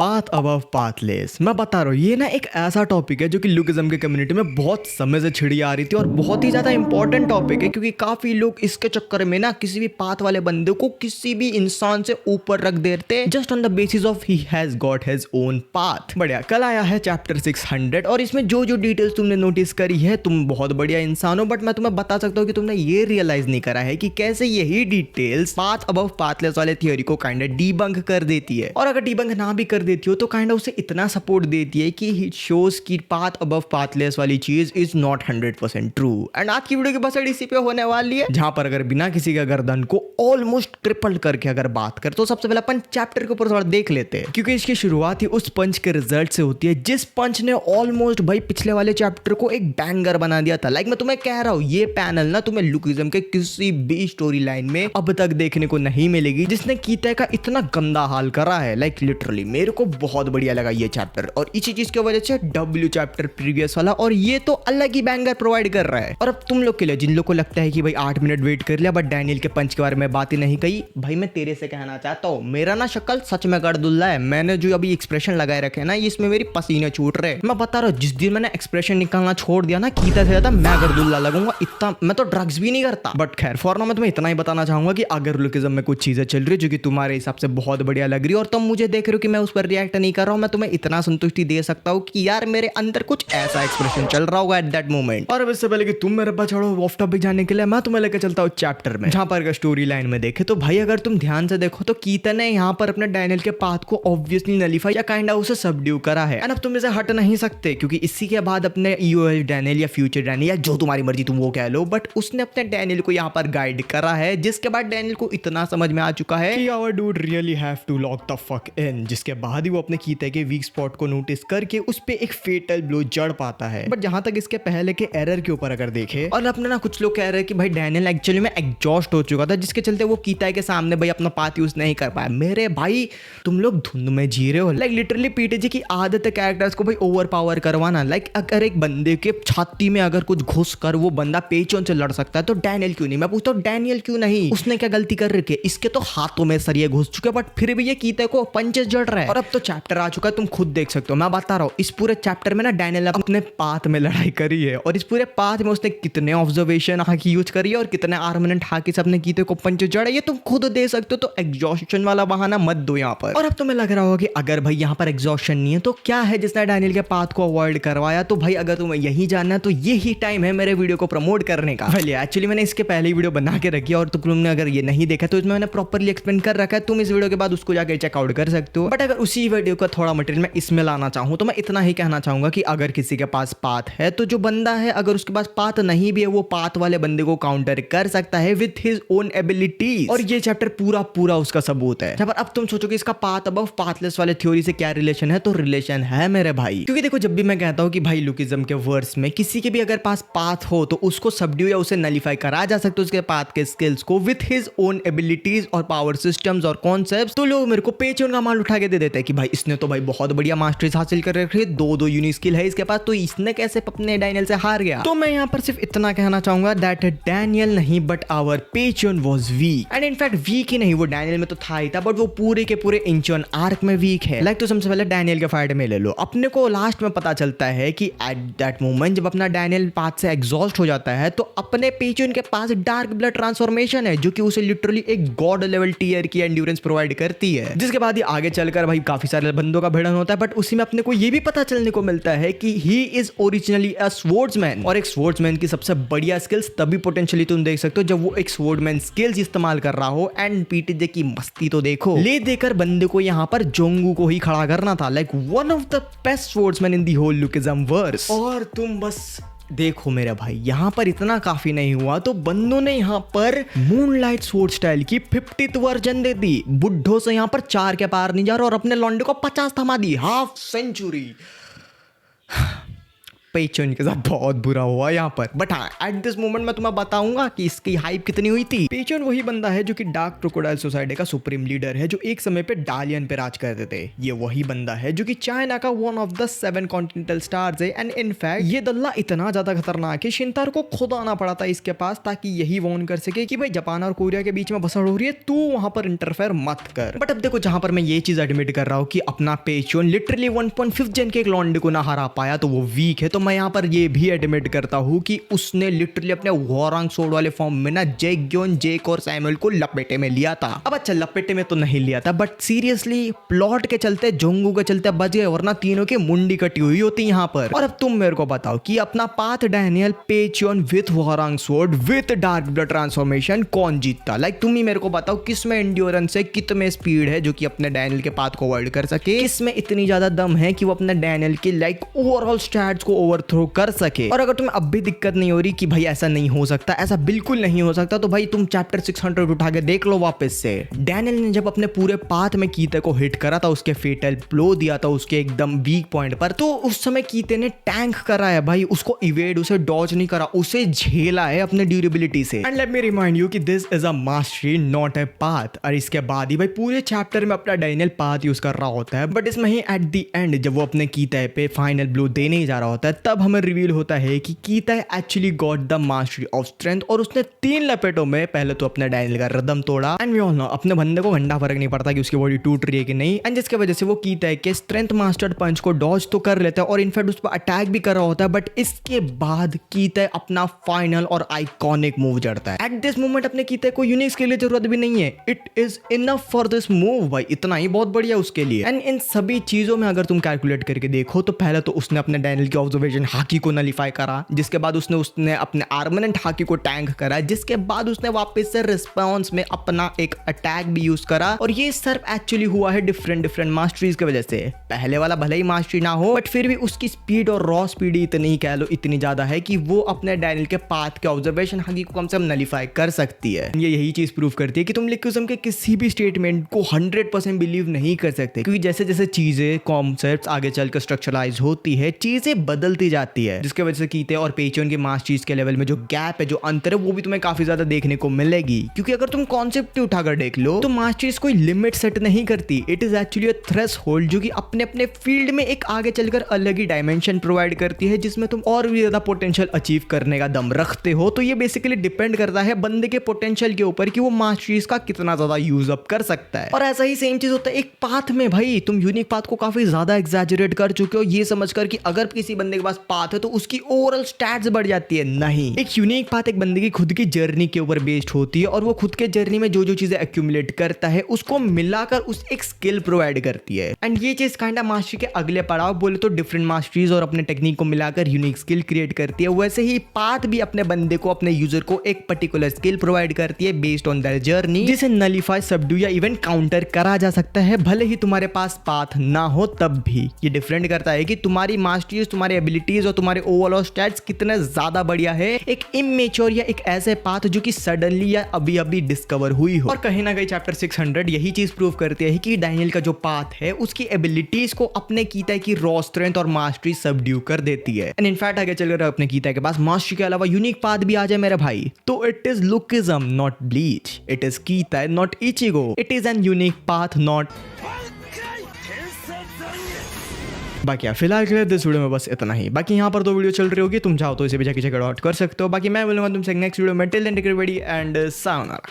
Path above pathless. मैं बता रहा हूँ ये ना एक ऐसा टॉपिक है जो कि लुकिज्म के कम्युनिटी में बहुत समय से छिड़ी आ रही थी और बहुत ही ज्यादा इंपॉर्टेंट टॉपिक है क्योंकि काफी लोग इसके चक्कर में ना किसी भी पाथ वाले बंदे को किसी भी इंसान से ऊपर रख देते just on the basis of he has got his own path. बढ़िया, कल आया है चैप्टर 600 और इसमें जो जो डिटेल्स तुमने नोटिस करी है तुम बहुत बढ़िया इंसान हो, बट मैं तुम्हें बता सकता हूँ कि तुमने ये रियलाइज नहीं करा है कि कैसे यही डिटेल्स पाथ अबव पाथलेस वाले थ्योरी को काइंड ऑफ डीबंक कर देती है। और अगर डीबंक ना भी कर देती हो तो काइंड ऑफ उसे इतना सपोर्ट देती है कि इट शोज कि पाथ अबव पाथलेस वाली चीज इज नॉट 100% ट्रू। एंड आज की वीडियो की बस इसी पे होने वाली है, जहां पर अगर बिना किसी का गर्दन को ऑलमोस्ट ट्रिपल करके अगर बात कर तो सबसे पहले अपन चैप्टर के ऊपर थोड़ा देख लेते हैं क्योंकि इसकी शुरुआत ही उस पंच के रिजल्ट से होती है जिस पंच ने ऑलमोस्ट भाई पिछले वाले चैप्टर को एक बैंगर बना दिया था। लाइक मैं तुम्हें कह रहा हूं ये पैनल ना तुम्हें लुकिज्म के किसी भी स्टोरी लाइन में अब तक देखने को नहीं मिलेगी जिसने कीते का इतना गंदा हाल करा है। लाइक लिटरली मेरे को बहुत बढ़िया लगा ये चैप्टर और इसी चीज की वजह से डब्ल्यू चैप्टर प्रीवियस वाला और ये तो अलग ही बैंगर प्रोवाइड कर रहा है। और अब तुम लोग के लिए जिन लोग को लगता है कि भाई 8 मिनट वेट कर लिया बट डैनियल के पंच के बारे में बात ही नहीं कही, भाई मैं तेरे से कहना चाहता हूँ मेरा ना शक्ल सच में गर्दुल्ला है। मैंने जो अभी एक्सप्रेशन लगाए रखे ना इसमें मेरी पसीने छूट रहे। मैं बता रहा हूँ जिस दिन मैंने एक्सप्रेशन निकालना छोड़ दिया ना कीता से ज्यादा मैं गर्दुल्ला लगूंगा। इतना मैं तो ड्रग्स भी नहीं करता, बट खैर फॉर नाउ मैं तुम्हें इतना ही बताना चाहूंगा कि अगर लुकिज्म में कुछ चीजें चल रही है जो कि तुम्हारे हिसाब से बहुत बढ़िया लग रही है और तुम मुझे देख रहे हो कि मैं उस पर रिएक्ट नहीं कर रहा हूँ, मैं तुम्हें इतना संतुष्टि दे सकता हूँ कि यार मेरे अंदर कुछ ऐसा एक्सप्रेशन चल रहा होगा एट दैट मोमेंट। और अब इससे पहले कि तुम मेरे पास चढ़ो ऑफ टॉपिक जाने के लिए मैं तुम्हें लेकर चलता हूँ चैप्टर में, जहां पर स्टोरी लाइन में देखे तो भाई अगर तुम ध्यान से देखो तो कीतन ने यहाँ पर अपने डैनियल के पाथ को ऑब्वियसली नलीफाई या काइंड ऑफ उसे सबड्यू करा है। एंड अब तुम इसे हट नहीं सकते क्योंकि इसी के बाद अपने ईओएल डैनियल या फ्यूचर डैनियल या जो तुम्हारी मर्जी तुम वो कह लो, बट उसने अपने डैनियल को यहाँ पर गाइड करा है जिसके बाद डैनियल को इतना समझ में आ चुका है कि our dude really have to lock the fuck in, जिसके बाद ही वो अपने कीते के वीक स्पॉट को नोटिस करके उस पे एक फेटल ब्लो जड़ पाता है। बट जहां तक इसके पहले के एरर के ऊपर अगर देखे और अपने ना कुछ लोग कह रहे हैं कि भाई डैनियल एक्चुअली में एग्जॉस्ट हो चुका था जिसके चलते वो कीता के सामने भाई अपना पाथ यूज नहीं कर पाया। मेरे भाई तुम लोग धुंध में जी रहे हो। लाइक लिटरली पीटीजी की आदत है कैरेक्टर्स को भाई ओवर पावर करवाना। लाइक अगर एक बंदे के छाती में अगर कुछ घुस कर वो बंदा पेचों से लड़ सकता है तो डैनियल क्यों नहीं? मैं पूछता हूँ डैनियल क्यों नहीं? उसने क्या गलती कर रखी है? इसके तो हाथों में सरिये घुस चुके बट फिर भी ये कीते को पंचेस जड़ रहा है। और अब तो चैप्टर आ चुका है, तुम खुद देख सकते हो। मैं बता रहा हूँ इस पूरे चैप्टर में ना डैनियल ने अपने पाथ में लड़ाई करी है और इस पूरे पाथ में उसने कितने ऑब्जर्वेशन हाकी यूज करी है और कितने आर्मनेंट हाकी से अपने कीते को पंच जड़ा ये तुम खुद दे सकते हो। तो एग्जॉस्शन वाला बहाना मत दो यहाँ पर। और अब तुम्हें लग रहा होगा कि अगर भाई यहाँ पर एग्जॉस्शन नहीं है तो क्या है जिसने डैनियल के पाथ को अवॉइड करवाया? तो भाई अगर तुम्हें यही जानना है तो यही टाइम है मेरे वीडियो को प्रमोट करने का। एक्चुअली मैंने इसके पहले ही वीडियो बना के रखी है और तुमने अगर ये नहीं देखा तो इसमें मैंने प्रॉपर्ली एक्सप्लेन कर रखा है। तुम इस वीडियो के बाद उसको जाकर चेकआउट कर सकते हो। बट अगर उसी वीडियो का थोड़ा मटेरियल मैं इसमें लाना चाहूँ तो मैं इतना ही कहना चाहूंगा कि अगर किसी के पास पाथ है तो जो बंदा है अगर उसके पास पाथ नहीं भी है वो पाथ वाले बंदे को काउंटर कर सकता है विद हिज ओन एबिलिटीज। और ये चैप्टर पूरा पूरा उसका सबूत है। जब अब तुम सोचोगे इसका पाथ अबव पाथलेस वाले थ्योरी से क्या रिलेशन है तो रिलेशन है मेरे भाई। क्योंकि देखो जब भी मैं कहता हूँ कि भाई लुकिज्म के वर्ड्स में किसी के भी अगर पास पाथ हो तो उसको सबड्यू या उसे नलीफाई करा जा सकता है उसके पाथ के स्किल्स को विद हिज ओन एबिलिटीज और पावर सिस्टम्स और कॉन्सेप्ट्स। तो लोग मेरे को पेचों का माल उठा के दे देते हैं कि भाई इसने तो भाई बहुत बढ़िया मास्टरीज हासिल कर रखी है, दो यूनिक स्किल है इसके पास, तो इसने कैसे अपने डैनियल से हार गया? तो मैं यहाँ पर सिर्फ इतना कहना चाहूंगा दैट डैनियल नहीं but our passion was weak. And in fact weak ही नहीं, वो डैनियल में तो था ही था बट वो पूरे के पूरे इंचन आर्क में वीक है। लाइक तो सबसे पहले डैनियल के फाइट में ले लो, अपने को लास्ट में पता चलता है कि एट दैट मोमेंट जब अपना डैनियल पाथ से एग्जॉस्ट हो जाता है तो अपने पेचन के पास डार्क ब्लड ट्रांसफॉर्मेशन है जो कि उसे लिटरली एक गॉड लेवल टीयर की एंड्योरेंस प्रोवाइड करती है। जिसके बाद ही आगे चलकर भाई काफी सारे बंदों का भिड़न होता है बट उसी में अपने को ये भी पता चलने को मिलता है कि he is originally a swordsman. और एक स्वॉर्ड्समैन की सबसे बढ़िया स्किल्स तभी पोटेंशियली तुम देख सकते हो जब वो एक स्वॉर्डमैन स्किल्स इस्तेमाल कर रहा हो। एंड पीटीजे की मस्ती तो देखो, ले देकर बंदे को यहाँ पर जोंगू को ही खड़ा करना था। Like one of the best swordsman in the whole Lookism verse. और तुम बस देखो मेरा भाई यहाँ पर इतना काफी नहीं हुआ तो बंदों ने यहाँ पर मूनलाइट स्वॉर्ड स्टाइल की 50th वर्जन दे दी। बुड्ढों से यहाँ पर 4 के पार नहीं जा रहा और अपने लौंडे को 50 थमा दी, हाफ सेंचुरी। पेचोन के साथ बहुत बुरा हुआ यहाँ पर। बट हाँ, एट दिस मोमेंट मैं तुम्हें बताऊंगा कि इसकी हाइप कितनी हुई थी। पेचोन वही बंदा है जो कि डार्क क्रोकोडाइल सोसाइटी का सुप्रीम लीडर है, जो एक समय पे डालियन पे राज करते थे। ये वही बंदा है जो कि चाइना का one of the 7 continental stars है। एंड इनफैक्ट ये दल्ला इतना ज्यादा खतरनाक है, शिनतारो को खुद आना पड़ा था इसके पास ताकि यही वार्न कर सके कि भाई जापान और कोरिया के बीच में भसड़ हो रही है, तू वहां पर इंटरफेयर मत कर। बट अब देखो, जहां पर मैं ये चीज एडमिट कर रहा हूँ कि अपना पेचोन लिटरली 1.5 जन के एक लॉन्डे को ना हरा पाया तो वो वीक है, तो मैं यहाँ पर ये भी एडमिट करता हूँ कि उसने लिटरली अपने वॉरांग सोड वाले फॉर्म में ना जेग्योन, जेक और सैमुअल को लपेटे में लिया था। अब अच्छा, लपेटे में तो नहीं लिया था, बट सीरियसली प्लॉट के चलते, जोंगू के चलते बच गए, वरना तीनों की मुंडी कटी हुई होती यहाँ पर। और अब तुम मेरे को बताओ कि अपना पाथ डैनियल, पेचोन विथ वॉरांग सोड विथ डार्क ब्लड ट्रांसफॉर्मेशन कौन जीतता? लाइक तुम ही मेरे को बताओ, किसमें एंड्योरेंस है, कितने स्पीड है जो कि अपने डैनियल के पाथ को अवॉइड कर सके, किसमें इतनी ज्यादा दम है कि वो अपने डैनियल के लाइक ओवरऑल स्टैट्स को ओवरथ्रो कर सके। और अगर तुम्हें अब भी दिक्कत नहीं हो रही कि भाई ऐसा नहीं हो सकता, ऐसा बिल्कुल नहीं हो सकता, तो भाई तुम चैप्टर 600 उठा के देख लो वापस से। डैनियल ने जब अपने पूरे पाथ में कीते को हिट करा था, उसके फेटल ब्लो दिया था उसके एकदम वीक पॉइंट पर, तो उस समय कीते ने टैंक करा है भाई, उसको इवेड, उसे डॉज नहीं करा, उसे झेला है अपने ड्यूरेबिलिटी से। And let me remind you कि this is a mastery not a path. और इसके बाद ही भाई पूरे चैप्टर में अपना डैनियल पाथ यूज कर रहा होता है, बट इसमें ही एट द एंड जब वो अपने कीते पे फाइनल ब्लो देने ही जा रहा होता है, तब हमें रिवील होता है कि कीता actually got the mastery of strength, और उसने 3 लपेटों में पहले तो अपने डैनियल का रिदम तोड़ा। एंड वी ऑल नो, अपने बंदे को घंटा फर्क नहीं पड़ता कि उसकी बॉडी टूट रही है कि नहीं, एंड जिसकी वजह से वो कीता के स्ट्रेंथ मास्टर्ड पंच को डॉज तो कर लेता है और इनफैक्ट उस पर अटैक भी कर रहा होता है, बट इसके बाद कीता अपना फाइनल और आइकॉनिक मूव जड़ता है। एट दिस मोमेंट अपने कीते को यूनिक के लिए जरूरत भी नहीं है, it is enough for this move भाई, इतना ही बहुत बढ़िया उसके लिए। एंड इन सभी चीजों में अगर तुम कैलकुलेट करके देखो तो पहले तो उसने अपने डैनियल की ऑब्जर्वेशन हाकी को नलीफाई करा, जिसके बाद उसने अपने आर्मनेंट हाकी को टैंक करा, जिसके बाद उसने वापस से रिस्पॉन्स में अपना एक अटैक भी यूज करा। और ये सिर्फ एक्चुअली हुआ है डिफरेंट मास्टरीज की वजह से। पहले वाला भले ही मास्टरी ना हो, बट फिर भी उसकी स्पीड और रॉ स्पीड इतनी कह लो इतनी ज्यादा है कि वो अपने डैनियल के पाथ के ऑब्जर्वेशन हाकी को कम से कम नलीफाई कर सकती है। ये यही चीज प्रूव करती है कि तुम लिक्विज्म के किसी भी स्टेटमेंट को 100% बिलीव नहीं कर सकते, क्योंकि जैसे जैसे चीजें, कॉन्सेप्ट्स आगे चलकर स्ट्रक्चरलाइज होती है, चीजें बदलती जाती है, जिसके वजह से कीते और पेचोन के मास्टरीज के लेवल में जो गैप है, जो अंतर है, वो भी तुम्हें काफी ज्यादा देखने को मिलेगी। क्योंकि अगर तुम कॉन्सेप्ट उठाकर देख लो तो मास्टरीज कोई लिमिट सेट नहीं करती, it is actually a threshold जो कि अपने अपने फील्ड में एक आगे चलकर अलग ही डायमेंशन प्रोवाइड करती है, जिसमें तुम और भी ज्यादा पोटेंशियल अचीव करने का दम रखते हो। तो ये बेसिकली डिपेंड करता है बंदे के पोटेंशियल के ऊपर कि वो मास्टरीज का कितना ज्यादा यूज अप कर सकता है। और ऐसा ही सेम चीज होता है एक पाथ में भाई, तुम यूनिक पाथ को काफी ज्यादा एग्जैजरेट कर चुके हो ये समझकर कि अगर किसी बंदे के पास पाथ है तो उसकी ओवरऑल स्टैट्स बढ़ जाती है। नहीं, एक यूनिक पाथ एक बंदे की खुद की जर्नी के ऊपर बेस्ड होती है, और वो खुद के जर्नी में जो जो चीजें एक्यूमुलेट करता है उसको मिलाकर उस एक स्किल प्रोवाइड करती है। एंड ये चीज काइंड ऑफ मास्टरी के अगले पड़ाव बोले तो डिफरेंट मास्टरीज और अपने टेक्निक को मिलाकर यूनिक स्किल क्रिएट करती है। वैसे ही पाथ भी अपने बंदे को, अपने यूजर को एक पर्टिकुलर स्किल प्रोवाइड करती है बेस्ड ऑन देयर जर्नी, जिसे नलीफाई, सबड्यू या इवन काउंटर करा जा सकता है, भले ही तुम्हारे पास पाथ ना हो तब भी। ये डिफरेंट करता है कि तुम्हारी मास्टरीज, तुम्हारी एबिलिटीज और तुम्हारे ओवरऑल स्टैट्स कितने ज्यादा बढ़िया है एक इमेच्योर या एक ऐसे पाथ जो कि सडनली या अभी अभी डिस्कवर हुई हो। और कहीं ना कहीं चैप्टर 600 यही चीज प्रूव करती है कि डैनियल का जो पाथ है उसकी एबिलिटीज को अपने कीता की रॉ स्ट्रेंथ और मास्टरी सबड्यू कर देती है। एंड इनफैक्ट आगे चलकर अपने कीता के पास मास्टरी के अलावा यूनिक पाथ भी आ जाए मेरे भाई, तो it is Lookism not Bleach, it is Kita not Ichigo, it is an unique path not. बाकी फिलहाल के लिए इस वीडियो में बस इतना ही। बाकी यहाँ पर 2 वीडियो चल रही होगी, तुम चाहो तो इसे भी जाके चेक आउट कर सकते हो। बाकी मैं बोलूंगा तुमसे नेक्स्ट वीडियो में, till then take care and sayonara.